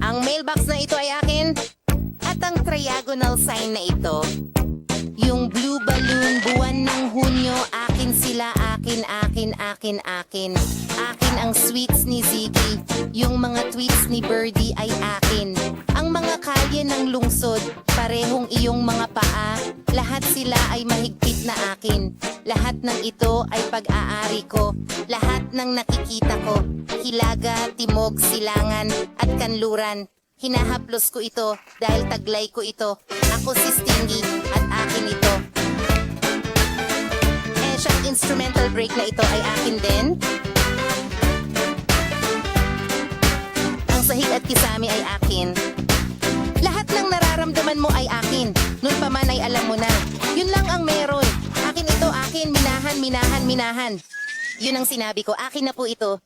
Ang mailbox na ito ay akin. At ang triagonal sign na ito, yung blue balloon, buwan ng Hunyo, akin sila, akin. Akin ang sweets ni Ziggy, yung mga tweets ni Birdie ay akin. Ang mga kalye ng lungsod, parehong iyong mga paa, lahat sila ay mahigpit na akin. Lahat ng ito ay pag-aari ko, lahat ng nakikita ko, Hilaga, Timog, Silangan at Kanluran. Hinahaplos ko ito dahil taglay ko ito. Ako si Stingy at akin ito. Siyang instrumental break na ito ay akin din. Ang sahig at kisame ay akin. Lahat ng nararamdaman mo ay akin. Noon pa man ay alam mo na. Yun lang ang meron. Akin ito, akin. Minahan. Yun ang sinabi ko. Akin na po ito.